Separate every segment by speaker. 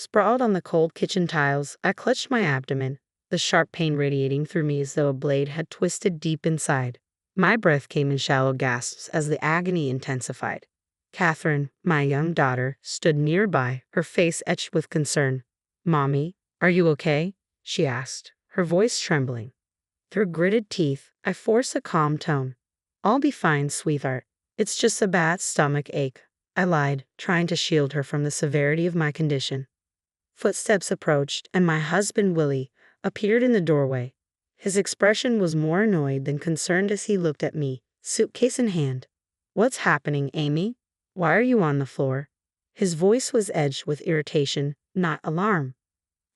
Speaker 1: Sprawled on the cold kitchen tiles, I clutched my abdomen, the sharp pain radiating through me as though a blade had twisted deep inside. My breath came in shallow gasps as the agony intensified. Catherine, my young daughter, stood nearby, her face etched with concern. "Mommy, are you okay?" she asked, her voice trembling. Through gritted teeth, I forced a calm tone. "I'll be fine, sweetheart. It's just a bad stomach ache," I lied, trying to shield her from the severity of my condition. Footsteps approached, and my husband, Willie, appeared in the doorway. His expression was more annoyed than concerned as he looked at me, suitcase in hand. "What's happening, Amy? Why are you on the floor?" His voice was edged with irritation, not alarm.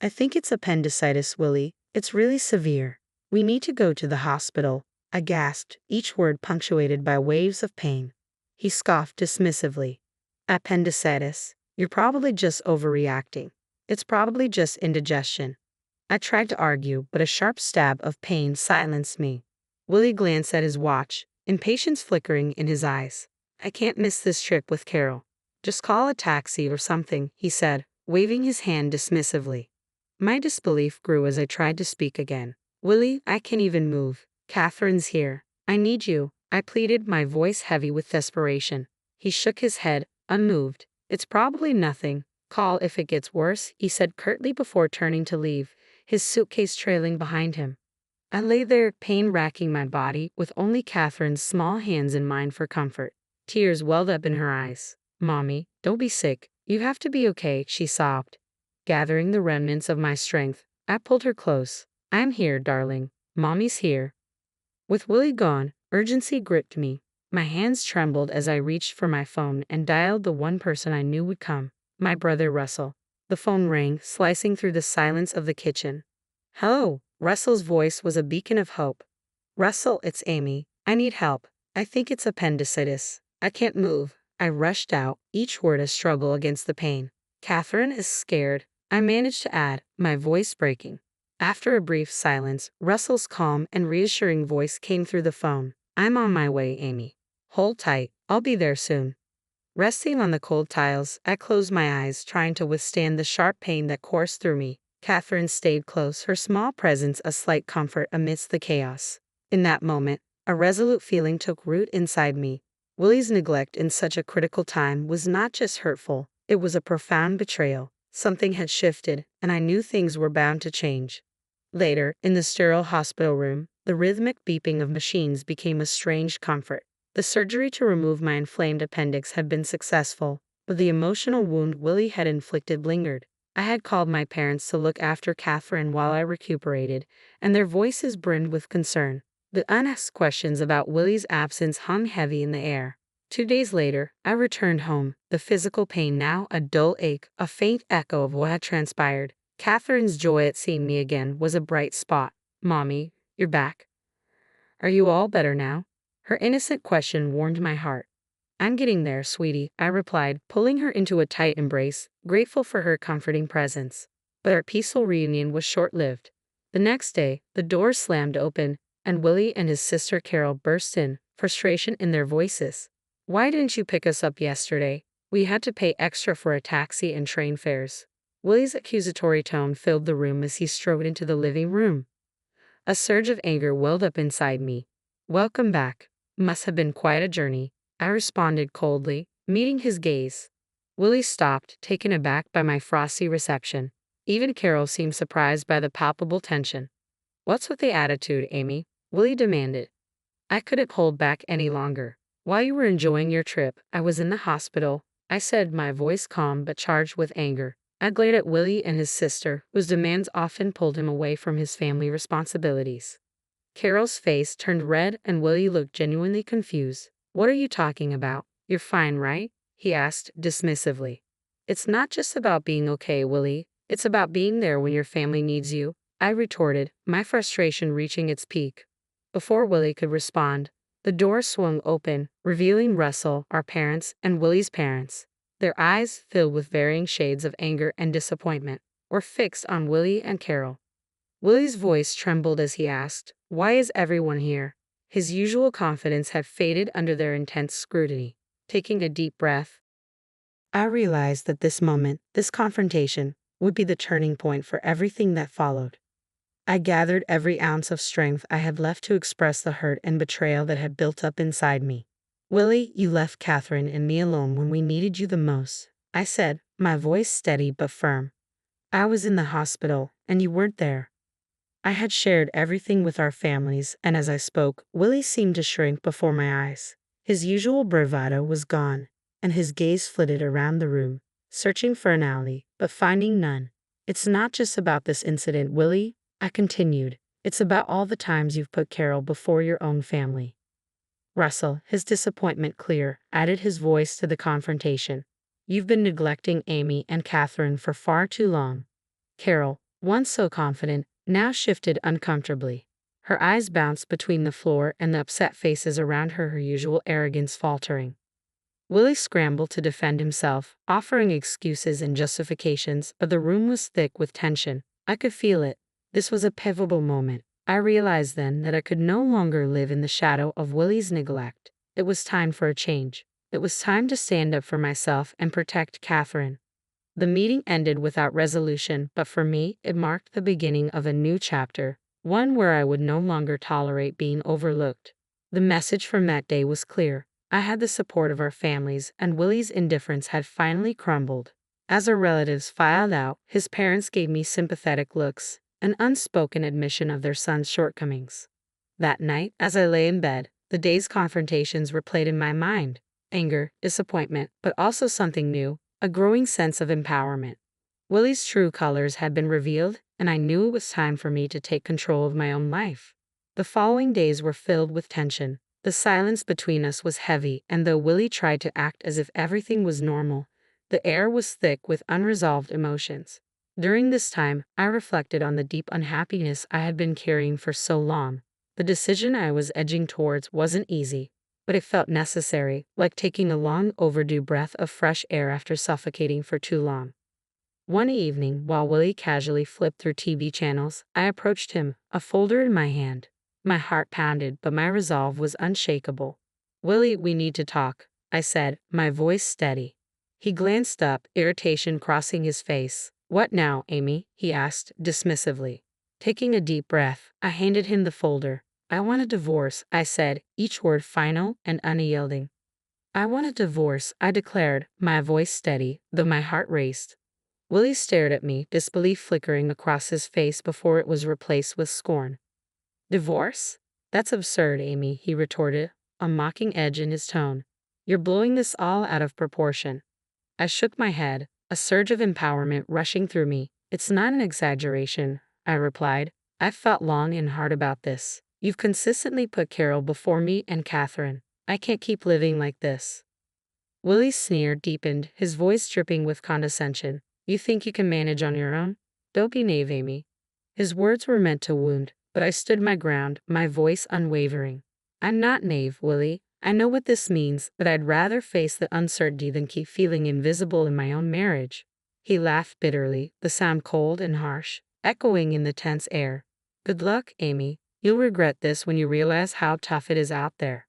Speaker 1: "I think it's appendicitis, Willie. It's really severe. We need to go to the hospital," I gasped, each word punctuated by waves of pain. He scoffed dismissively. "Appendicitis? You're probably just overreacting. It's probably just indigestion." I tried to argue, but a sharp stab of pain silenced me. Willie glanced at his watch, impatience flickering in his eyes. "I can't miss this trip with Carol. Just call a taxi or something," he said, waving his hand dismissively. My disbelief grew as I tried to speak again. "Willie, I can't even move. Catherine's here. I need you," I pleaded, my voice heavy with desperation. He shook his head, unmoved. "It's probably nothing. Call if it gets worse," he said curtly before turning to leave, his suitcase trailing behind him. I lay there, pain racking my body, with only Catherine's small hands in mine for comfort. Tears welled up in her eyes. "Mommy, don't be sick. You have to be okay," she sobbed. Gathering the remnants of my strength, I pulled her close. "I'm here, darling. Mommy's here." With Willie gone, urgency gripped me. My hands trembled as I reached for my phone and dialed the one person I knew would come, my brother Russell. The phone rang, slicing through the silence of the kitchen. "Hello." Russell's voice was a beacon of hope. "Russell, it's Amy. I need help. I think it's appendicitis. I can't move." I rushed out, each word a struggle against the pain. "Catherine is scared," I managed to add, my voice breaking. After a brief silence, Russell's calm and reassuring voice came through the phone. "I'm on my way, Amy. Hold tight. I'll be there soon." Resting on the cold tiles, I closed my eyes, trying to withstand the sharp pain that coursed through me. Catherine stayed close, her small presence a slight comfort amidst the chaos. In that moment, a resolute feeling took root inside me. Willie's neglect in such a critical time was not just hurtful, it was a profound betrayal. Something had shifted, and I knew things were bound to change. Later, in the sterile hospital room, the rhythmic beeping of machines became a strange comfort. The surgery to remove my inflamed appendix had been successful, but the emotional wound Willie had inflicted lingered. I had called my parents to look after Catherine while I recuperated, and their voices brimmed with concern. The unasked questions about Willie's absence hung heavy in the air. 2 days later, I returned home, the physical pain now a dull ache, a faint echo of what had transpired. Catherine's joy at seeing me again was a bright spot. "Mommy, you're back. Are you all better now?" Her innocent question warmed my heart. "I'm getting there, sweetie," I replied, pulling her into a tight embrace, grateful for her comforting presence. But our peaceful reunion was short-lived. The next day, the doors slammed open, and Willie and his sister Carol burst in, frustration in their voices. "Why didn't you pick us up yesterday? We had to pay extra for a taxi and train fares." Willie's accusatory tone filled the room as he strode into the living room. A surge of anger welled up inside me. "Welcome back. Must have been quite a journey," I responded coldly, meeting his gaze. Willie stopped, taken aback by my frosty reception. Even Carol seemed surprised by the palpable tension. "What's with the attitude, Amy?" Willie demanded. I couldn't hold back any longer. "While you were enjoying your trip, I was in the hospital," I said, my voice calm but charged with anger. I glared at Willie and his sister, whose demands often pulled him away from his family responsibilities. Carol's face turned red and Willie looked genuinely confused. "What are you talking about? You're fine, right?" he asked dismissively. "It's not just about being okay, Willie. It's about being there when your family needs you," I retorted, my frustration reaching its peak. Before Willie could respond, the door swung open, revealing Russell, our parents, and Willie's parents. Their eyes, filled with varying shades of anger and disappointment, were fixed on Willie and Carol. Willie's voice trembled as he asked, "Why is everyone here?" His usual confidence had faded under their intense scrutiny. Taking a deep breath, I realized that this moment, this confrontation, would be the turning point for everything that followed. I gathered every ounce of strength I had left to express the hurt and betrayal that had built up inside me. Willie, you left Catherine and me alone when we needed you the most, I said, my voice steady but firm. I was in the hospital, and you weren't there. I had shared everything with our families, and as I spoke, Willie seemed to shrink before my eyes. His usual bravado was gone, and his gaze flitted around the room, searching for an alley, but finding none. It's not just about this incident, Willie, I continued. It's about all the times you've put Carol before your own family. Russell, his disappointment clear, added his voice to the confrontation. You've been neglecting Amy and Catherine for far too long. Carol, once so confident, now shifted uncomfortably. Her eyes bounced between the floor and the upset faces around her usual arrogance faltering. Willie scrambled to defend himself, offering excuses and justifications, but the room was thick with tension. I could feel it. This was a pivotal moment. I realized then that I could no longer live in the shadow of Willie's neglect. It was time for a change. It was time to stand up for myself and protect Catherine. The meeting ended without resolution, but for me, it marked the beginning of a new chapter, one where I would no longer tolerate being overlooked. The message from that day was clear. I had the support of our families, and Willie's indifference had finally crumbled. As our relatives filed out, his parents gave me sympathetic looks, an unspoken admission of their son's shortcomings. That night, as I lay in bed, the day's confrontations replayed in my mind. Anger, disappointment, but also something new, a growing sense of empowerment. Willie's true colors had been revealed, and I knew it was time for me to take control of my own life. The following days were filled with tension. The silence between us was heavy, and though Willie tried to act as if everything was normal, the air was thick with unresolved emotions. During this time, I reflected on the deep unhappiness I had been carrying for so long. The decision I was edging towards wasn't easy, but it felt necessary, like taking a long overdue breath of fresh air after suffocating for too long. One evening, while Willie casually flipped through TV channels, I approached him, a folder in my hand. My heart pounded, but my resolve was unshakable. Willie, we need to talk, I said, my voice steady. He glanced up, irritation crossing his face. What now, Amy? He asked, dismissively. Taking a deep breath, I handed him the folder. I want a divorce, I said, each word final and unyielding. I want a divorce, I declared, my voice steady, though my heart raced. Willie stared at me, disbelief flickering across his face before it was replaced with scorn. Divorce? That's absurd, Amy, he retorted, a mocking edge in his tone. You're blowing this all out of proportion. I shook my head, a surge of empowerment rushing through me. It's not an exaggeration, I replied. I've felt long and hard about this. You've consistently put Carol before me and Catherine. I can't keep living like this. Willie's sneer deepened, his voice dripping with condescension. You think you can manage on your own? Don't be naive, Amy. His words were meant to wound, but I stood my ground, my voice unwavering. I'm not naive, Willie. I know what this means, but I'd rather face the uncertainty than keep feeling invisible in my own marriage. He laughed bitterly, the sound cold and harsh, echoing in the tense air. Good luck, Amy. You'll regret this when you realize how tough it is out there.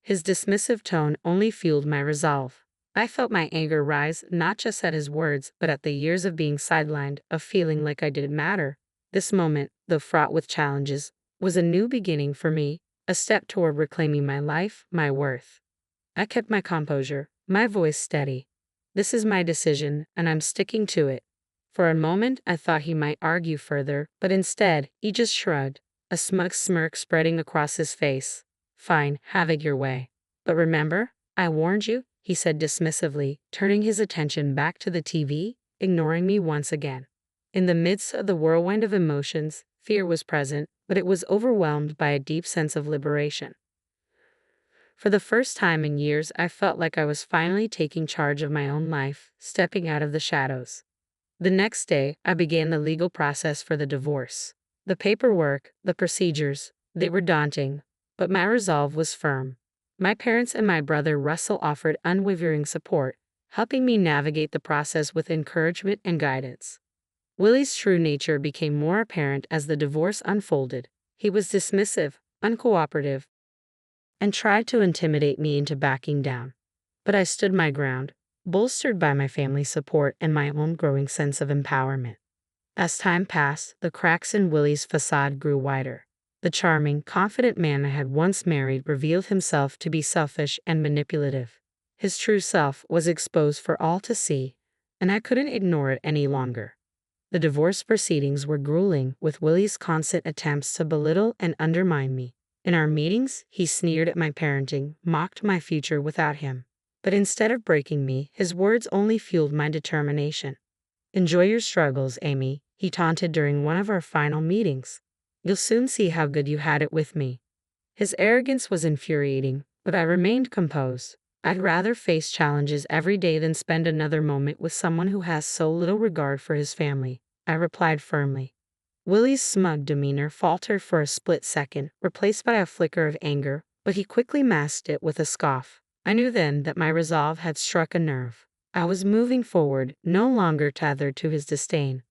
Speaker 1: His dismissive tone only fueled my resolve. I felt my anger rise not just at his words, but at the years of being sidelined, of feeling like I didn't matter. This moment, though fraught with challenges, was a new beginning for me, a step toward reclaiming my life, my worth. I kept my composure, my voice steady. This is my decision, and I'm sticking to it. For a moment, I thought he might argue further, but instead, he just shrugged, a smug smirk spreading across his face. Fine, have it your way. But remember, I warned you, he said dismissively, turning his attention back to the TV, ignoring me once again. In the midst of the whirlwind of emotions, fear was present, but it was overwhelmed by a deep sense of liberation. For the first time in years, I felt like I was finally taking charge of my own life, stepping out of the shadows. The next day, I began the legal process for the divorce. The paperwork, the procedures, they were daunting, but my resolve was firm. My parents and my brother Russell offered unwavering support, helping me navigate the process with encouragement and guidance. Willie's true nature became more apparent as the divorce unfolded. He was dismissive, uncooperative, and tried to intimidate me into backing down. But I stood my ground. bolstered by my family's support and my own growing sense of empowerment. As time passed, the cracks in Willie's facade grew wider. The charming, confident man I had once married revealed himself to be selfish and manipulative. His true self was exposed for all to see, and I couldn't ignore it any longer. The divorce proceedings were grueling, with Willie's constant attempts to belittle and undermine me. In our meetings, he sneered at my parenting, mocked my future without him. But instead of breaking me, his words only fueled my determination. "Enjoy your struggles, Amy," he taunted during one of our final meetings. "You'll soon see how good you had it with me." His arrogance was infuriating, but I remained composed. I'd rather face challenges every day than spend another moment with someone who has so little regard for his family, I replied firmly. Willie's smug demeanor faltered for a split second, replaced by a flicker of anger, but he quickly masked it with a scoff. I knew then that my resolve had struck a nerve. I was moving forward, no longer tethered to his disdain.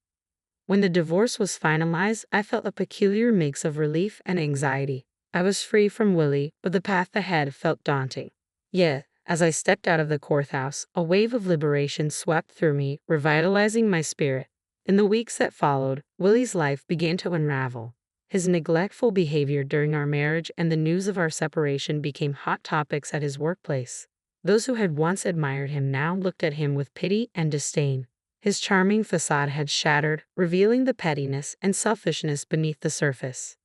Speaker 1: When the divorce was finalized, I felt a peculiar mix of relief and anxiety. I was free from Willie, but the path ahead felt daunting. Yet, as I stepped out of the courthouse, a wave of liberation swept through me, revitalizing my spirit. In the weeks that followed, Willie's life began to unravel. His neglectful behavior during our marriage and the news of our separation became hot topics at his workplace. Those who had once admired him now looked at him with pity and disdain. His charming facade had shattered, revealing the pettiness and selfishness beneath the surface.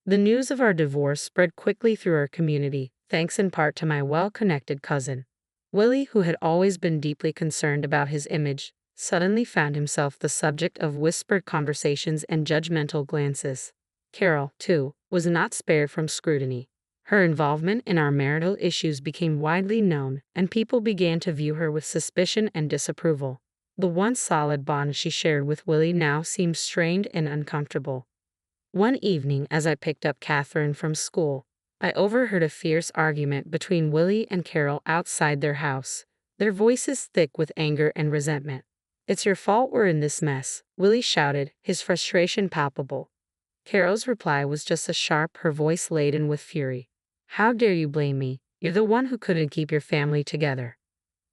Speaker 1: The news of our divorce spread quickly through our community, thanks in part to my well-connected cousin. Willie, who had always been deeply concerned about his image, suddenly found himself the subject of whispered conversations and judgmental glances. Carol, too, was not spared from scrutiny. Her involvement in our marital issues became widely known, and people began to view her with suspicion and disapproval. The once solid bond she shared with Willie now seemed strained and uncomfortable. One evening, as I picked up Catherine from school, I overheard a fierce argument between Willie and Carol outside their house, their voices thick with anger and resentment. "It's your fault we're in this mess," Willie shouted, his frustration palpable. Carol's reply was just as sharp, her voice laden with fury. "How dare you blame me? You're the one who couldn't keep your family together."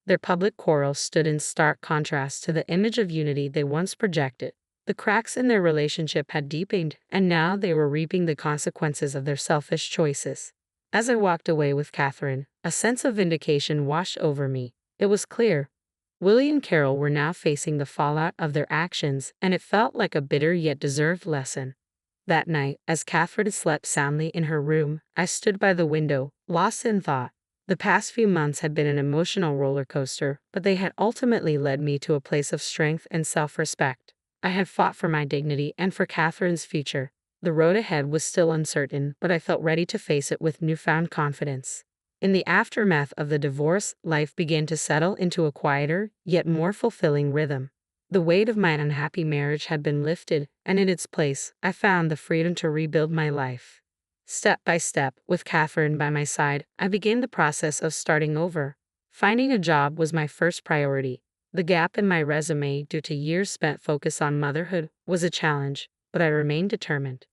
Speaker 1: Their public quarrel stood in stark contrast to the image of unity they once projected. The cracks in their relationship had deepened, and now they were reaping the consequences of their selfish choices. As I walked away with Catherine, a sense of vindication washed over me. It was clear. Willie and Carol were now facing the fallout of their actions, and it felt like a bitter yet deserved lesson. That night, as Catherine slept soundly in her room, I stood by the window, lost in thought. The past few months had been an emotional roller coaster, but they had ultimately led me to a place of strength and self-respect. I had fought for my dignity and for Catherine's future. The road ahead was still uncertain, but I felt ready to face it with newfound confidence. In the aftermath of the divorce, life began to settle into a quieter, yet more fulfilling rhythm. The weight of my unhappy marriage had been lifted, and in its place, I found the freedom to rebuild my life. Step by step, with Catherine by my side, I began the process of starting over. Finding a job was my first priority. The gap in my resume, due to years spent focused on motherhood, was a challenge, but I remained determined.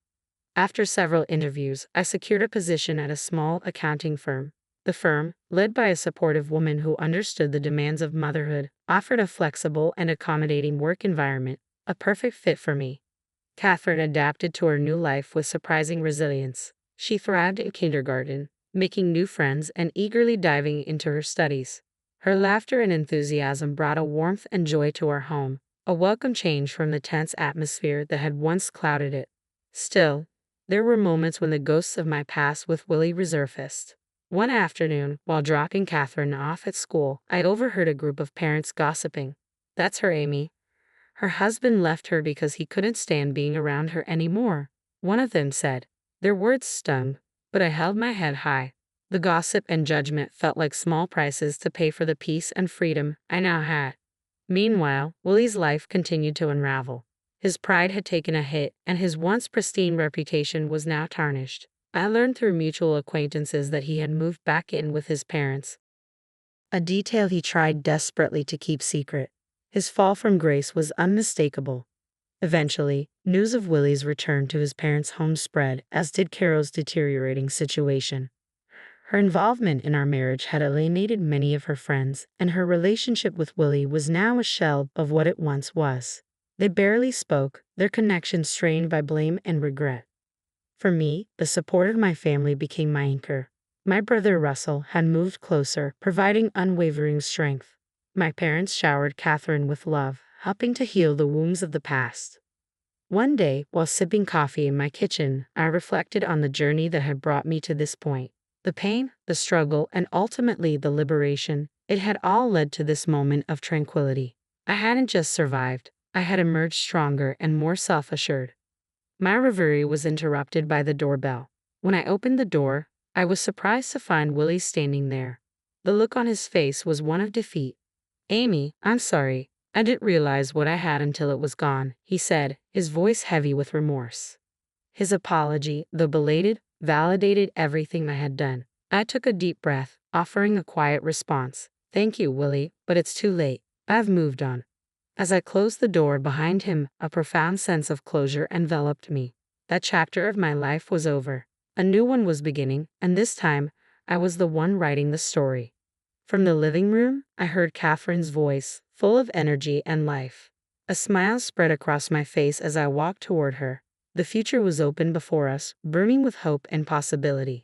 Speaker 1: After several interviews, I secured a position at a small accounting firm. The firm, led by a supportive woman who understood the demands of motherhood, offered a flexible and accommodating work environment, a perfect fit for me. Catherine adapted to her new life with surprising resilience. She thrived in kindergarten, making new friends and eagerly diving into her studies. Her laughter and enthusiasm brought a warmth and joy to our home, a welcome change from the tense atmosphere that had once clouded it. Still, there were moments when the ghosts of my past with Willie resurfaced. One afternoon, while dropping Catherine off at school, I overheard a group of parents gossiping. "That's her, Amy. Her husband left her because he couldn't stand being around her anymore," one of them said. Their words stung, but I held my head high. The gossip and judgment felt like small prices to pay for the peace and freedom I now had. Meanwhile, Willie's life continued to unravel. His pride had taken a hit, and his once pristine reputation was now tarnished. I learned through mutual acquaintances that he had moved back in with his parents, a detail he tried desperately to keep secret. His fall from grace was unmistakable. Eventually, news of Willie's return to his parents' home spread, as did Carol's deteriorating situation. Her involvement in our marriage had alienated many of her friends, and her relationship with Willie was now a shell of what it once was. They barely spoke, their connection strained by blame and regret. For me, the support of my family became my anchor. My brother Russell had moved closer, providing unwavering strength. My parents showered Catherine with love, helping to heal the wounds of the past. One day, while sipping coffee in my kitchen, I reflected on the journey that had brought me to this point. The pain, the struggle, and ultimately the liberation, it had all led to this moment of tranquility. I hadn't just survived, I had emerged stronger and more self-assured. My reverie was interrupted by the doorbell. When I opened the door, I was surprised to find Willie standing there. The look on his face was one of defeat. "Amy, I'm sorry. I didn't realize what I had until it was gone," he said, his voice heavy with remorse. His apology, though belated, validated everything I had done. I took a deep breath, offering a quiet response. "Thank you, Willie, but it's too late. I've moved on." As I closed the door behind him, a profound sense of closure enveloped me. That chapter of my life was over. A new one was beginning, and this time, I was the one writing the story. From the living room, I heard Catherine's voice, full of energy and life. A smile spread across my face as I walked toward her. The future was open before us, brimming with hope and possibility.